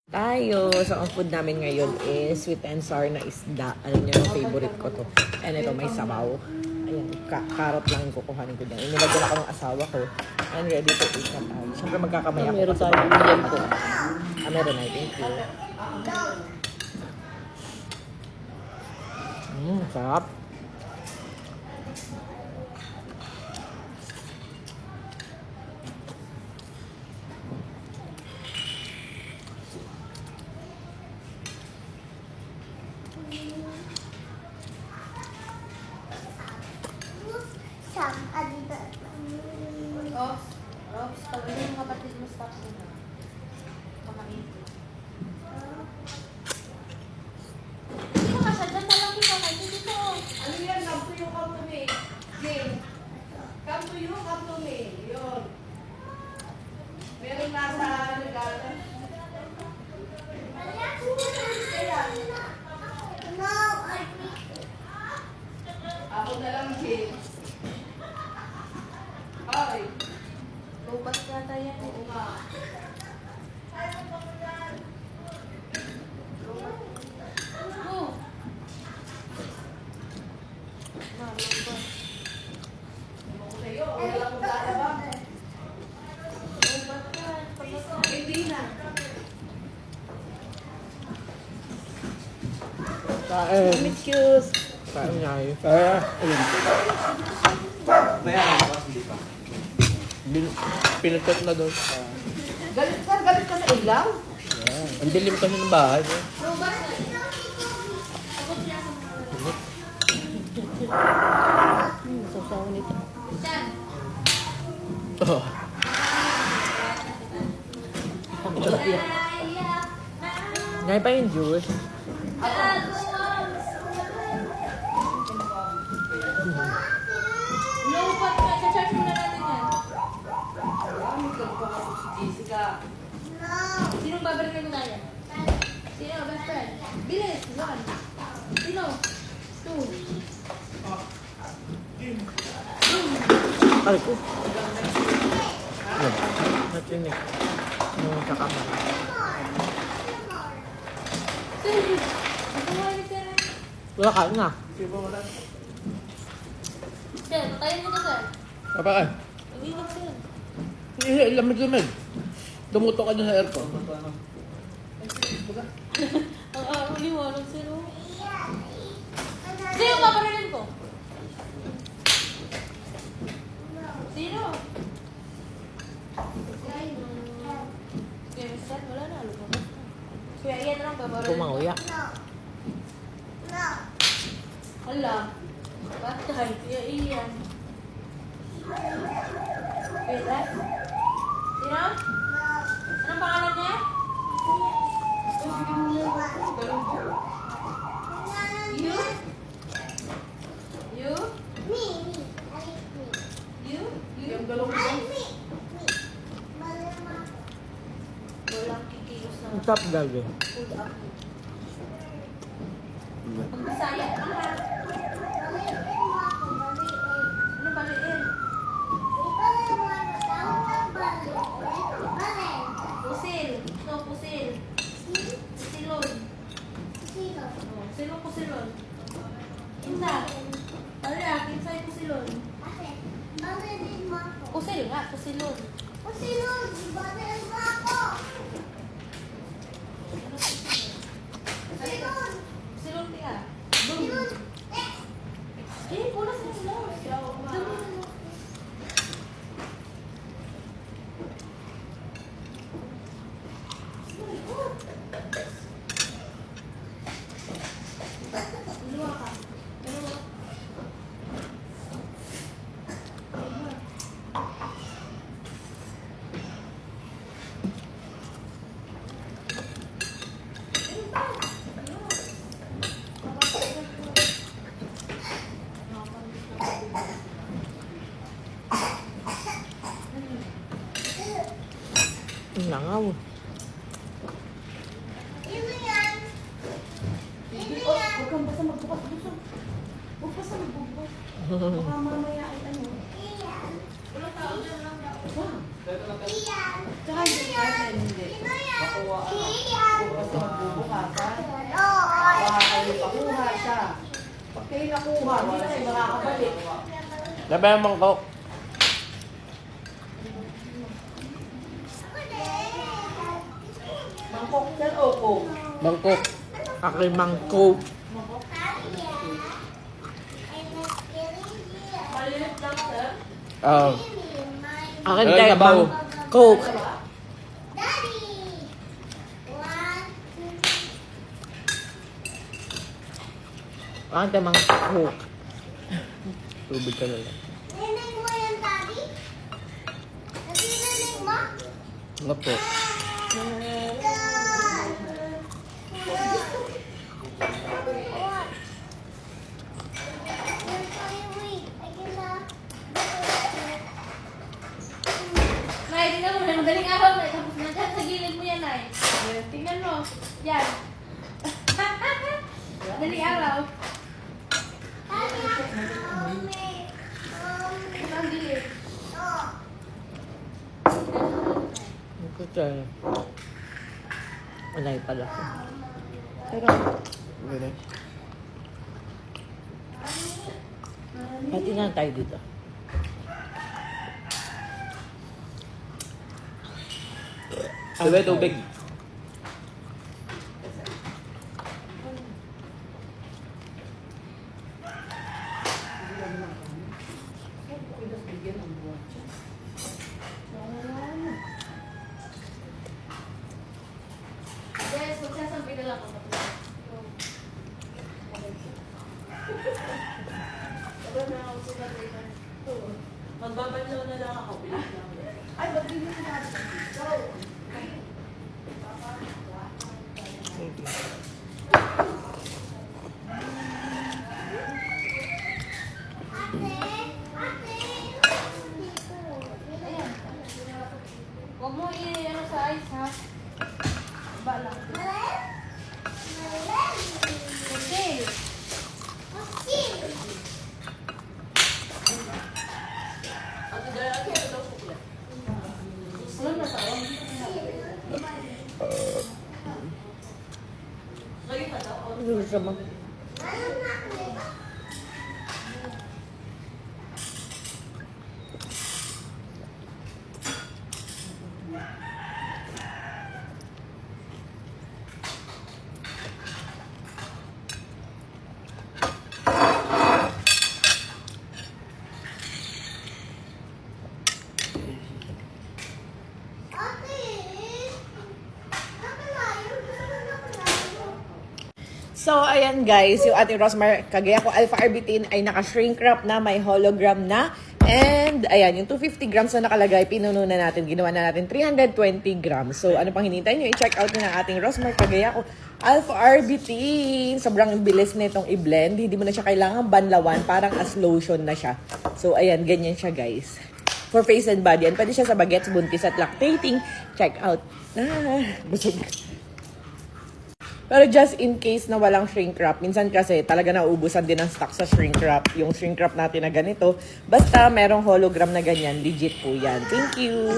Tayo. So, ang food namin ngayon is sweet and sour na isda. Alam niyo, favorite ko to. And ito, may sabaw. Ayan, carrot lang yung kukuhanin ko dyan. Inilagyan ako ng asawa ko. And ready to eat na tayo. Siyempre, magkakamay ako. Meron tayo ulam ko. Meron na. Thank you. Sarap. Robs, tawagin yung kapatid mo stop muna. Kumain. Dito ka siya, dyan na lang dito. Dito. Ano yan? Come to you, come to me. Jane. Come to you, come to me. Yun. Meron nasa regalo. Ako na lang, Jane. Ay. Lupas yata yan. Oo nga. Go. Lupas. Ako sa'yo. Wala akong gana ba? Lupas yan. Hindi na. Kain. Excuse. Kain nga yun. Ayun. Pinatot na doon. Galit ka sa ilaw? Ang dilim kasi ng bahay. Lupas na. Sausawan nito. Yan. Oh. Ngayon pa yung juice. Lupas na. Cha-charge muna natin yan. May kagpang ako si Jessica. Sinong babalikan mo tayo? Sino? Best friend? Bilis! One. Sino? Two. Ay ko. Natinig. Nung kakamay. Sir! Nakuha ka na. Wala kain nga. Sir, patayin mo to, sir. Papakan. Mag-iwag, sir. Lamig-lamig. Dumuto ka dyan sa aircon. Ang liwanag, sir. Oh. Sino paparilan ko? Sino? Kuya Sir, wala na. Lumabas na. Kuya Ian lang, paparilan ko. Pumanguya. Hala. Patay. Kuya Ian. Kuya Sir? Sino? Anong pangalan niya? You? You? You? Yung galong ko. Walang kikilos na Ang top dali. food up. Ang Bisaya. Ano ba? Ano ba liin? Pusil. No, pusil. Pusilon. Oh, silong pusilon. Kinsa? Ano na? Kinsa yung pusilon? Pusil nga, pusilon. Ano pusilon? Pusilon tiya. Boom. Eh, pula sa silon. Ang langaw. Huwag kang basta magbukas. Huwag basta magbukas. Baka mamaya ay ano. Walang tao dyan lang. Tsaka hindi. Hindi. Bukas na magbubukasan. Baka kayo pakuha siya. Pag kayo nakuha, hindi na kayo makakabalik. Labi ang mangkok. Mangkok yan o coke? Mangkok. Aking mangkok. Malilit lang, sir. Aking Ay, type sabaw. ng coke. Aking type ng coke. Tubig ka na lang. Ano po? Nay, tingnan mo, may madaling araw na. Tapos nandiyan sa gilid mo yan, Nay. Tingnan mo. Yan. Madaling araw. Ito ang gilid. Ito tayo. Alay pala. Pero, Okay. pati na tayo dito. Tubig, tubig. Yes, magsasabi na lang ako. Magbabanlaw na lang ako. Bilis lang. Ay, magbibigay na natin. Go! Ayan. Huwag mo i-ano sa ice, ha? Ba lang. Okay. Ate Dara, ate, ito daw sukla. Ano na to? Ngayon na daw. Ano siya ma? So, ayan guys, yung ating Rosmar Kagaya ko Alpha Arbutin ay naka-shrink wrap na, may hologram na. And, ayan, yung 250 grams na nakalagay, pinuno na natin, ginawa na natin 320 grams. So, ano pang hinintay nyo? I-check out na ng ating Rosmar Kagaya ko Alpha Arbutin. Sobrang bilis na itong i-blend. Hindi mo na siya kailangan banlawan, parang as lotion na siya. So, ayan, ganyan siya guys. For face and body. And pwede siya sa bagets, buntis at lactating. Check out. Busog. Pero just in case na walang shrink wrap, minsan kasi talaga nauubusan din ang stock sa shrink wrap. Yung shrink wrap natin na ganito, basta merong hologram na ganyan, legit po yan. Thank you!